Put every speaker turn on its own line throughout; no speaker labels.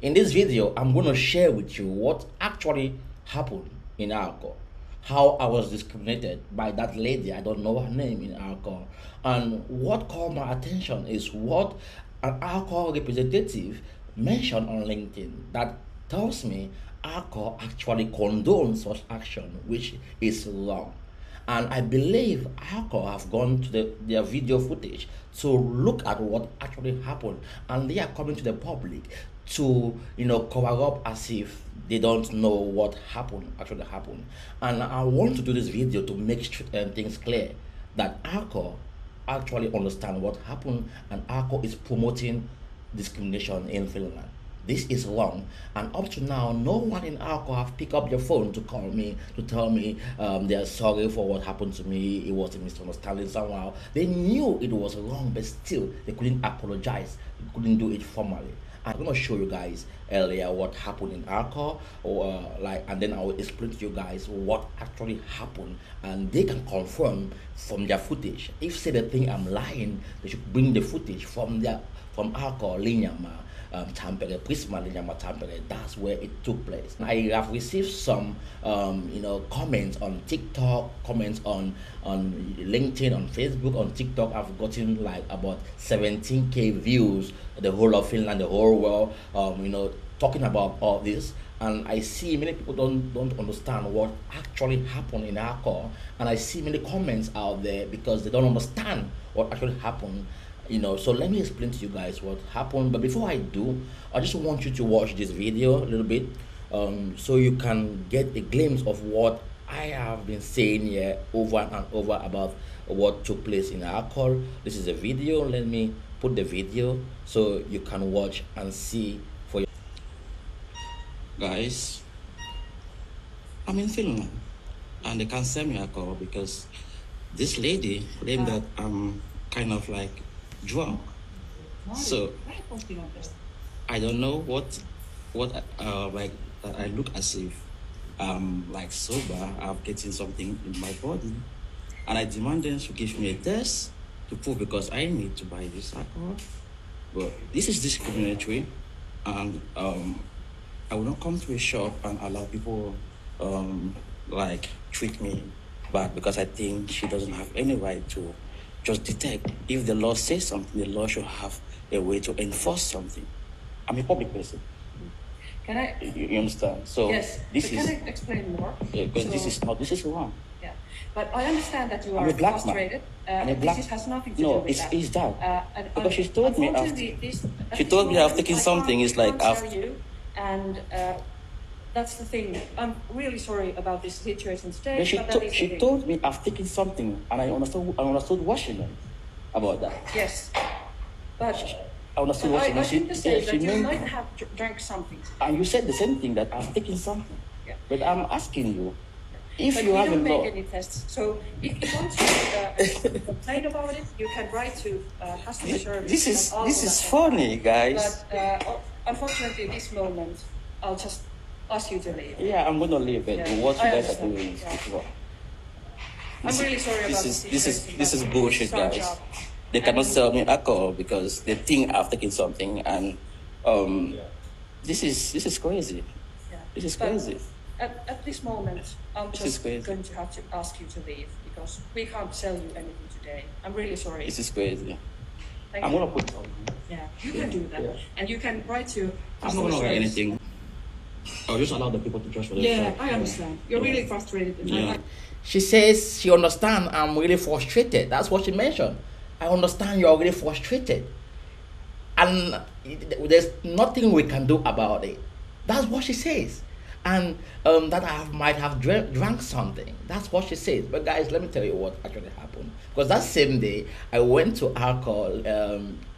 In this video, I'm going to share with you what actually happened in Alko, how I was discriminated by that lady, I don't know her name, in Alko, and what caught my attention is what an Alko representative mentioned on LinkedIn that tells me Alko actually condones such action, which is wrong. And I believe Alko have gone to their video footage to look at what actually happened, and they are coming to the public to cover up as if they don't know what actually happened. And I want to do this video to make things clear that Alko actually understand what happened, and Alko is promoting discrimination in Finland. This is wrong, and up to now, no one in Alko have picked up their phone to call me to tell me they are sorry for what happened to me. It was a misunderstanding somehow. They knew it was wrong, but still they couldn't apologize. They couldn't do it formally. I'm gonna show you guys earlier what happened in Alko, and then I will explain to you guys what actually happened, and they can confirm from their footage. If say the thing I'm lying, they should bring the footage from Alko Linnainmaa Tampere, Linnainmaa Tampere. That's where it took place. I have received some comments on TikTok, comments on LinkedIn, on Facebook, on TikTok. I've gotten like about 17k views, the whole of Finland, the whole world, talking about all this. And I see many people don't understand what actually happened in Alko, and I see many comments out there because they don't understand what actually happened. So let me explain to you guys what happened. But before I do, I just want you to watch this video a little bit, so you can get a glimpse of what I have been saying here over and over about what took place in Alko. This is a video. Let me put the video so you can watch and see for you guys. I'm in Finland, and they can't send me Alko because this lady claimed that I'm kind of like drunk. So I don't know what like I look as if like sober. I'm getting something in my body, and I demand them to give me a test to prove, because I need to buy this alcohol. But this is discriminatory, and I will not come to a shop and allow people like treat me bad, because I think she doesn't have any right to just detect. If the law says something, the law should have a way to enforce something. I'm a public person.
Can I?
You understand? So
yes.
This
can I explain more?
Yeah, because this is wrong.
Yeah, but I understand that you are frustrated. This has nothing to do with that.
It's that. Because she told me after taking something. It's like after
you, and that's the thing. I'm really sorry about this situation today.
She told me I've taken something, and I understood what she meant about that.
Yes, but
I understood what she meant.
I think the same, that you might have drank something.
And you said the same thing, that I've taken something.
Yeah.
But I'm asking you, if
but
you have a law.
But you don't make any tests. So if you want to complain about it, you can write to customer service.
This is funny, guys.
But unfortunately, this moment, I'll just ask you to leave.
Yeah, I'm gonna leave it. Yeah. What you guys are doing is wrong.
I'm really sorry about this.
This is bullshit, guys. They cannot sell me alcohol because they think I've taken something, and this is crazy.
Yeah.
This is crazy.
At this moment, I'm just going to have to ask you to leave, because we can't sell you anything today. I'm really sorry.
This is crazy. I'm
gonna
put it on.
Yeah, you can do that, and you can write to.
I'm not gonna write anything. I'll just allow the people to judge for themselves.
Yeah, I understand. You're really frustrated.
Yeah. She says she understands I'm really frustrated. That's what she mentioned. I understand you're really frustrated, and there's nothing we can do about it. That's what she says. And that I might have drank something. That's what she says. But guys, let me tell you what actually happened. Because that same day, I went to alcohol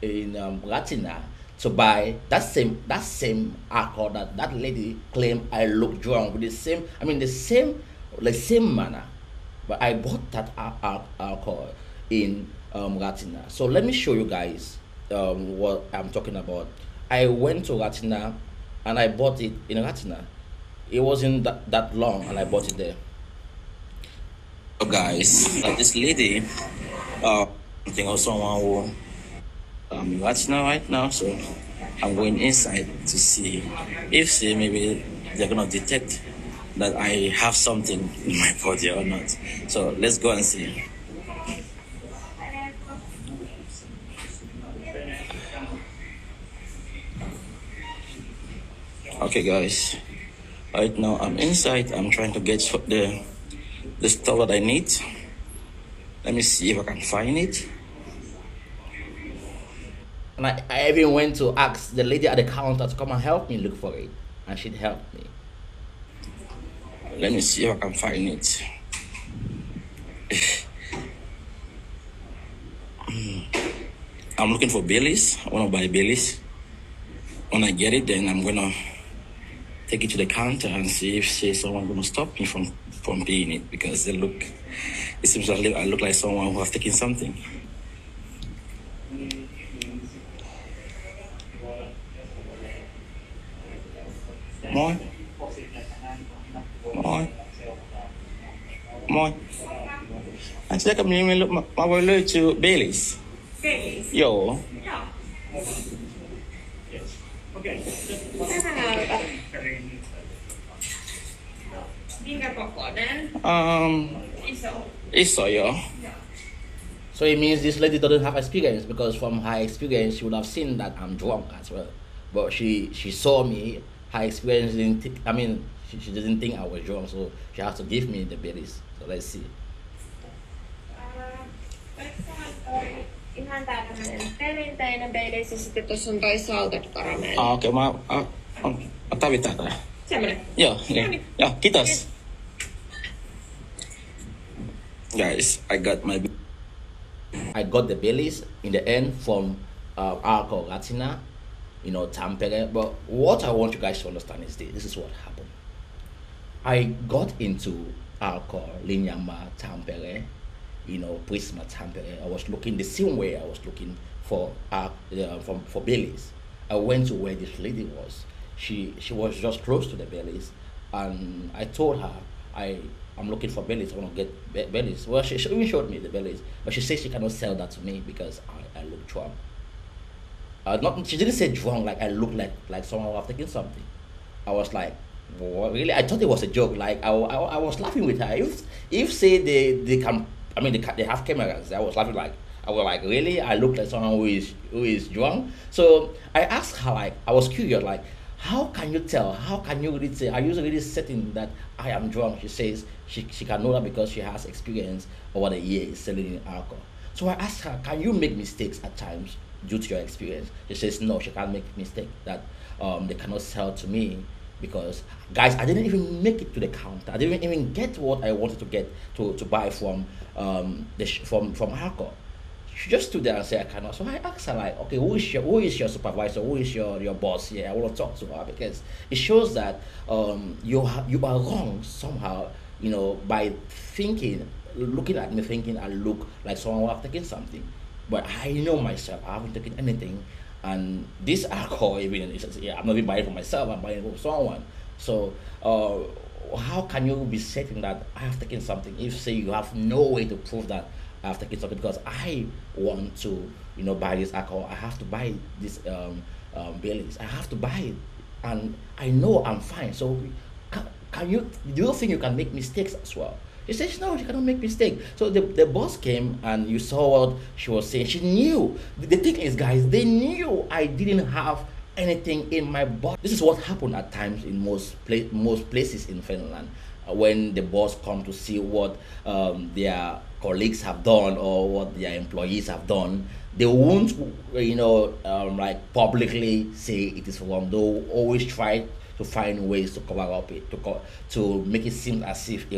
in Latina to buy that same alcohol that lady claimed I looked drunk with the same manner. But I bought that alcohol in Latina. So let me show you guys what I'm talking about. I went to Latina and I bought it in Latina. It wasn't that long, and I bought it there. So guys, this lady, I think of someone who Latina right now. So I'm going inside to see if, say, maybe they're gonna detect that I have something in my body or not. So let's go and see. Okay, guys. Right now I'm inside. I'm trying to get the stuff that I need. Let me see if I can find it. And I even went to ask the lady at the counter to come and help me look for it, and she'd help me. Let me see if I can find it. I'm looking for Baileys. I want to buy Baileys. When I get it, then I'm gonna take it to the counter and see if someone gonna stop me from paying it, because it seems like I look like someone who has taken something. Moi. Moi. Moi. Actually, kan minä mä voin löytyä Baileys.
Baileys?
Joo.
Joo. Tätä näytä. Minkä kokoinen? Iso.
Iso, joo. So it means this lady doesn't have experience, because from her experience she would have seen that I'm drunk as well. But she saw me. Her experience she didn't think I was drunk, so she has to give me the Baileys. So let's see.
Ihan tää tämmönen perinteinen Baileys ja sitten tossa on toi salted caramel.
Okei, mä tarvitaan tää.
Semmonen?
Joo, niin. Joo, kiitos. Guys, I got the Baileys in the end from Alko Oy, Tampere. But what I want you guys to understand is this is what happened. I got into Alko Linnainmaa Tampere, Prisma Tampere. I was looking the same way I was looking for Baileys. I went to where this lady was. She was just close to the Baileys, and I told her I'm looking for Baileys. I want to get Baileys. Well, she even showed me the Baileys, but she says she cannot sell that to me because I look drunk. She didn't say drunk like I look like someone who have taken something. I was like, what, really? I thought it was a joke. Like I was laughing with her. If say they can, they have cameras. I was laughing like. I was like, really? I look like someone who is drunk. So I asked her, like, I was curious, like, how can you tell? How can you really say? Are you really certain that I am drunk? She says she can know that because she has experience over the years selling alcohol. So I asked her, can you make mistakes at times due to your experience? She says no, she can't make mistake, that they cannot sell to me because, guys, I didn't even make it to the counter. I didn't even get what I wanted to get to buy from from alcohol. She just stood there and said, I cannot. So I asked her, like, okay, who is your supervisor? Who is your boss here? I want to talk to her, because it shows that you are wrong somehow, by looking at me thinking I look like someone who have taken something. But I know myself, I haven't taken anything. And this alcohol, I'm not even buying it for myself, I'm buying it for someone. So how can you be certain that I have taken something if, say, you have no way to prove that I have taken something? Because I want to, buy this alcohol. I have to buy this Baileys. I have to buy it, and I know I'm fine. So, do you think you can make mistakes as well? She says no, she cannot make mistake. So the boss came, and you saw what she was saying. She knew. The thing is, guys, they knew I didn't have anything in my body. This is what happened at times in most places in Finland. When the boss come to see what their colleagues have done or what their employees have done, they won't, like publicly say it is wrong. They'll always try to find ways to cover up it, to make it seem as if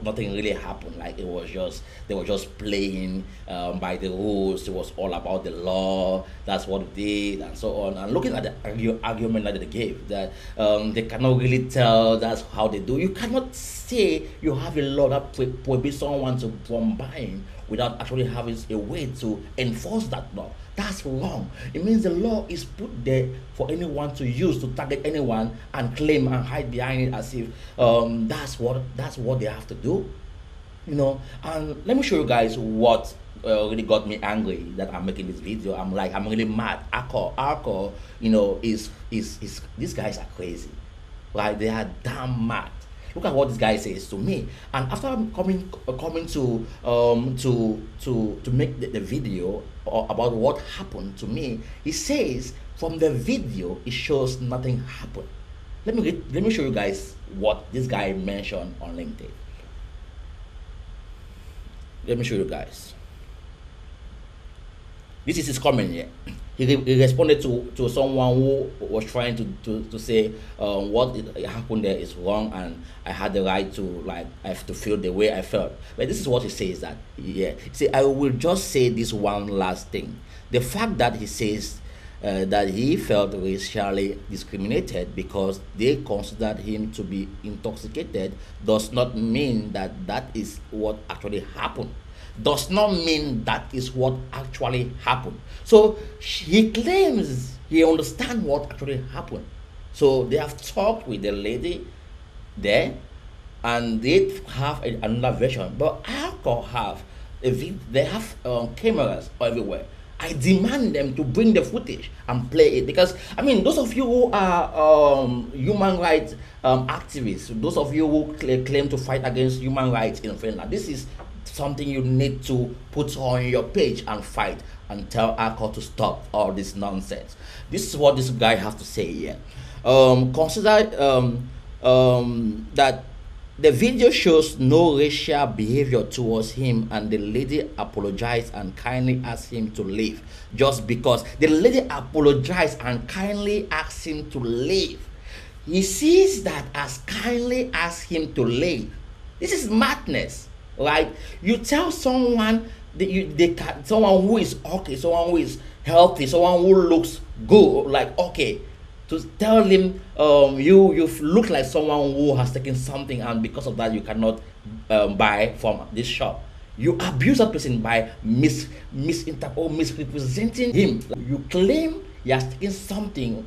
nothing really happened. Like they were just playing by the rules. It was all about the law. That's what it did, and so on. And looking at the argument that they gave, that they cannot really tell that's how they do. You cannot say you have a law that prohibits someone from buying without actually having a way to enforce that law. That's wrong. It means the law is put there for anyone to use to target anyone and claim and hide behind it as if that's what they have to do. you know. And let me show you guys what really got me angry that I'm making this video. I'm really mad. Alko, is these guys are crazy, right? They are damn mad. Look at what this guy says to me. And after I'm coming to make the video about what happened to me, he says from the video it shows nothing happened. Let me show you guys what this guy mentioned on LinkedIn. Let me show you guys. This is his comment here. He responded to someone who was trying to say what happened there is wrong, and I had the right to, like, I have to feel the way I felt. But this is what he says, that he say, I will just say this one last thing. The fact that he says that he felt racially discriminated because they considered him to be intoxicated does not mean that that is what actually happened. Does not mean that is what actually happened. So he claims he understands what actually happened. So they have talked with the lady there, and they have another version. But Alko they have cameras everywhere. I demand them to bring the footage and play it, because I mean, those of you who are human rights activists, those of you who claim to fight against human rights in Finland, this is something you need to put on your page and fight and tell Alko to stop all this nonsense. This is what this guy has to say here. Consider that the video shows no racial behavior towards him, and the lady apologized and kindly asked him to leave. Just because the lady apologized and kindly asked him to leave, he sees that as kindly ask him to leave. This is madness, right? You tell someone that someone who is okay, someone who is healthy, someone who looks good, like, okay, to tell him you look like someone who has taken something, and because of that you cannot buy from this shop. You abuse a person by misrepresenting him. You claim he has taken something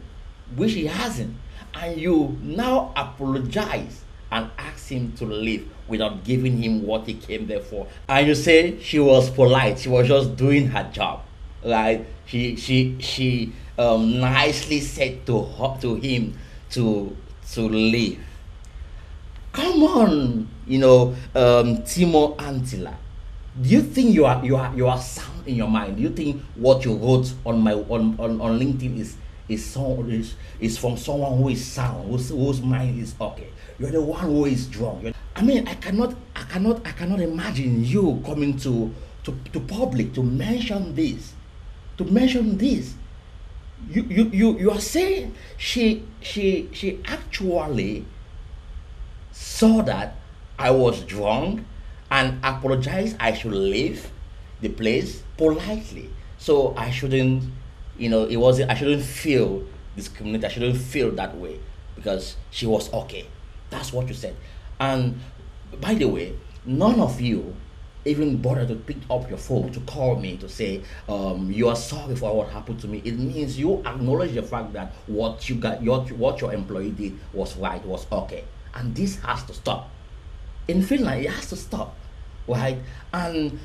which he hasn't, and you now apologize and ask him to leave without giving him what he came there for. And you say she was polite, she was just doing her job, right? She nicely said to him to leave. Come on, Timo Antila. Do you think you are sound in your mind? Do you think what you wrote on LinkedIn is from someone who is sound, whose mind is okay? You're the one who is drunk. I mean, I cannot imagine you coming to public to mention this. You are saying she actually saw that I was drunk and apologized. I should leave the place politely, so I shouldn't, I shouldn't feel discriminated. I shouldn't feel that way because she was okay. That's what you said. And by the way, none of you even bother to pick up your phone to call me to say you are sorry for what happened to me. It means you acknowledge the fact that what your employee did was right, was okay, and this has to stop. In Finland, it has to stop, right? And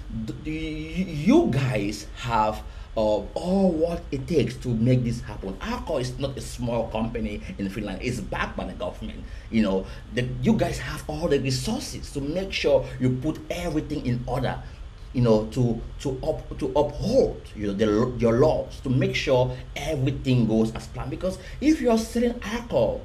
you guys have all what it takes to make this happen. Alko is not a small company in Finland. It's backed by the government. You guys have all the resources to make sure you put everything in order, to uphold your laws, to make sure everything goes as planned. Because if you are selling alcohol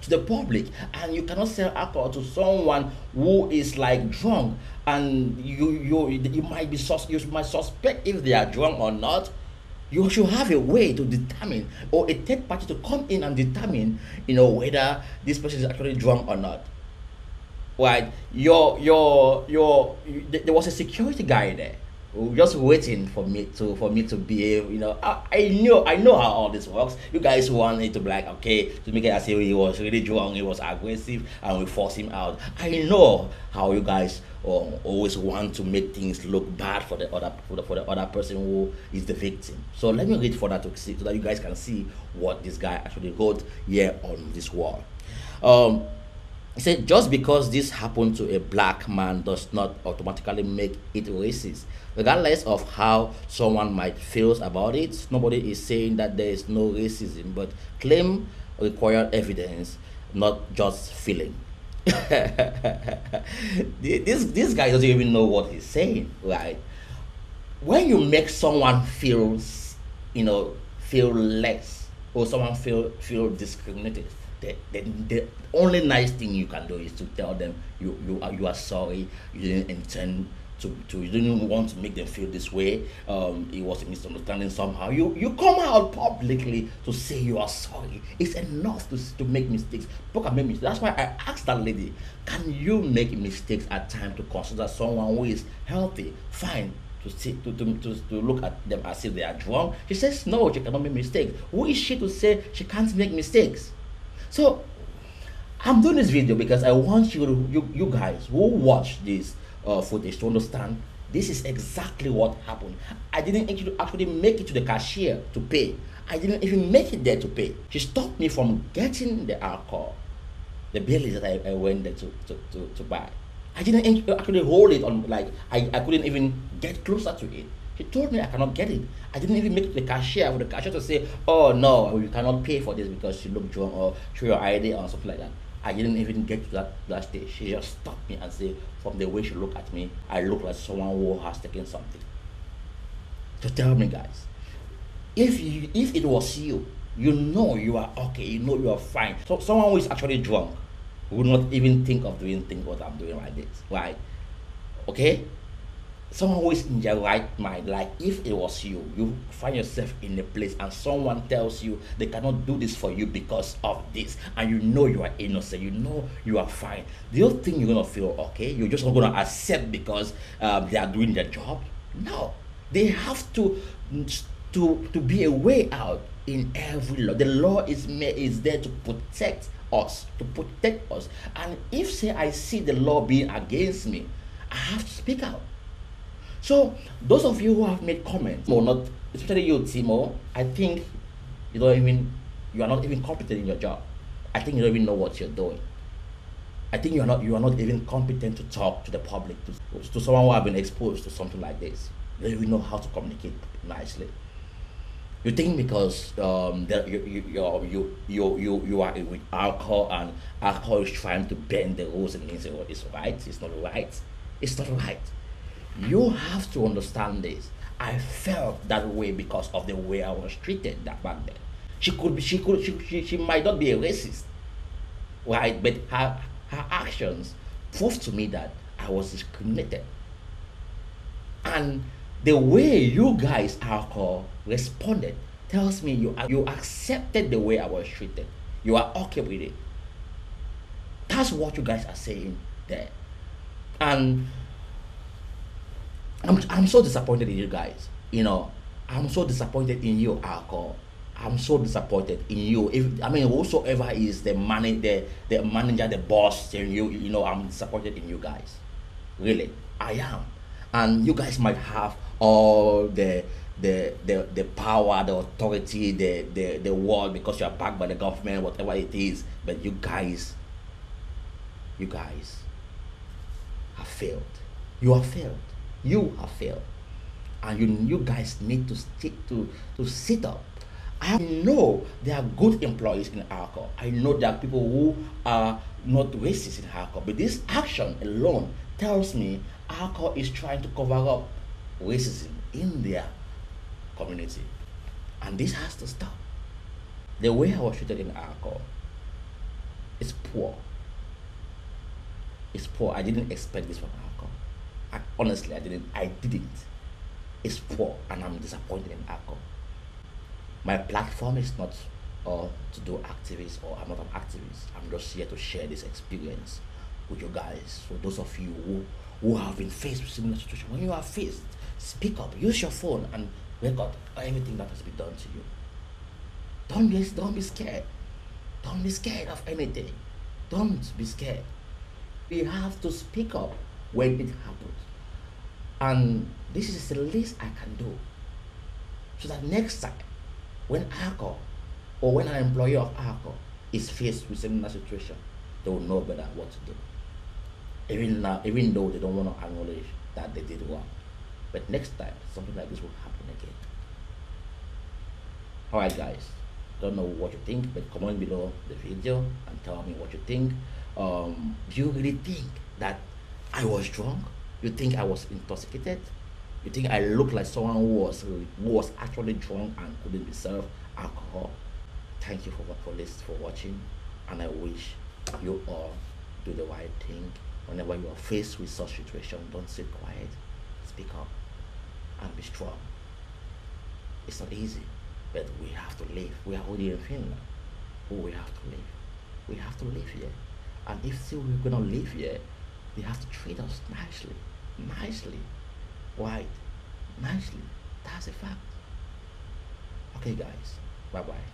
to the public, and you cannot sell alcohol to someone who is like drunk, and you might suspect if they are drunk or not, you should have a way to determine, or a third party to come in and determine, whether this person is actually drunk or not. Right? There was a security guy there just waiting for me to behave. I know how all this works. You guys want it to be like, okay, to make it as if he was really drunk, he was aggressive, and we force him out. I know how you guys always want to make things look bad for the other person who is the victim. So let me read further to see, so that you guys can see what this guy actually wrote here on this wall. He said, just because this happened to a black man does not automatically make it racist. Regardless of how someone might feel about it, nobody is saying that there is no racism, but claim require evidence, not just feeling. This guy doesn't even know what he's saying, right? When you make someone feel less, or someone feel discriminated, the only nice thing you can do is to tell them you are sorry, you didn't intend to you didn't want to make them feel this way. It was a misunderstanding somehow. You come out publicly to say you are sorry. It's enough to make mistakes. People can make mistakes. That's why I asked that lady, can you make mistakes at times to consider someone who is healthy, fine, to look at them as if they are drunk? She says no, she cannot make mistakes. Who is she to say she can't make mistakes? So I'm doing this video because I want you guys who watch this footage to understand this is exactly what happened. I didn't actually make it to the cashier to pay. I didn't even make it there to pay. She stopped me from getting the alcohol, the Baileys that I went there to buy. I didn't actually hold it on, like I couldn't even get closer to it. She told me I cannot get it. I didn't even make it to the cashier for the cashier to say, oh no, you cannot pay for this because you look drunk or show your ID or something like that. I didn't even get to that stage. She just stopped me and said, from the way she looked at me, I look like someone who has taken something. So tell me, guys, if it was you, you know you are okay, you know you are fine. So someone who is actually drunk would not even think of doing things what I'm doing like this, right? Okay? Someone who is in their right mind, like if it was you, you find yourself in a place and someone tells you they cannot do this for you because of this, and you know you are innocent, you know you are fine, do you think you're gonna feel okay? You're just not gonna accept because they are doing their job? No, they have to be a way out in every law. The law is there to protect us, and if say I see the law being against me, I have to speak out. So those of you who have made comments, or not, especially you, Timo, I think you are not even competent in your job. I think you don't even know what you're doing. I think you are not even competent to talk to the public, to someone who have been exposed to something like this. You don't even know how to communicate nicely. You think because that you are with alcohol and alcohol is trying to bend the rules and means it's right. It's not right. It's not right. You have to understand this. I felt that way because of the way I was treated back then. She might not be a racist, right? But her actions proved to me that I was discriminated. And the way you guys alcohol responded tells me you accepted the way I was treated. You are okay with it. That's what you guys are saying there. And I'm so disappointed in you guys. I'm so disappointed in you, alcohol. I'm so disappointed in you. Whosoever is the manager, the boss, I'm disappointed in you guys. Really, I am. And you guys might have all the power, the authority, the word because you are backed by the government, whatever it is. But you guys have failed. You have failed. You have failed, and you guys need to sit up. I know there are good employees in alcohol. I know there are people who are not racist in alcohol, but this action alone tells me alcohol is trying to cover up racism in their community, and this has to stop. The way I was treated in alcohol is poor. It's poor. I didn't expect this from alcohol. Honestly, I didn't. It's poor, and I'm disappointed in alcohol. My platform is not to do activists, or I'm not an activist. I'm just here to share this experience with you guys. So those of you who have been faced with similar situation, when you are faced, speak up. Use your phone and record everything that has been done to you. Don't be scared. Don't be scared of anything. Don't be scared. We have to speak up when it happens. And this is the least I can do. So that next time, when alcohol or when an employer of alcohol is faced with similar situation, they will know better what to do. Even now, even though they don't want to acknowledge that they did wrong. But next time, something like this will happen again. Alright guys, don't know what you think, but comment below the video and tell me what you think. Do you really think that I was drunk? You think I was intoxicated? You think I look like someone who was actually drunk and couldn't be served alcohol? Thank you for watching, and I wish you all do the right thing. Whenever you are faced with such situation, don't sit quiet. Speak up and be strong. It's not easy, but we have to live. We are already in Finland, but we have to live. We have to live here, and if still we're gonna live here, they have to treat us nicely, right? Nicely. That's a fact. Okay, guys. Bye bye.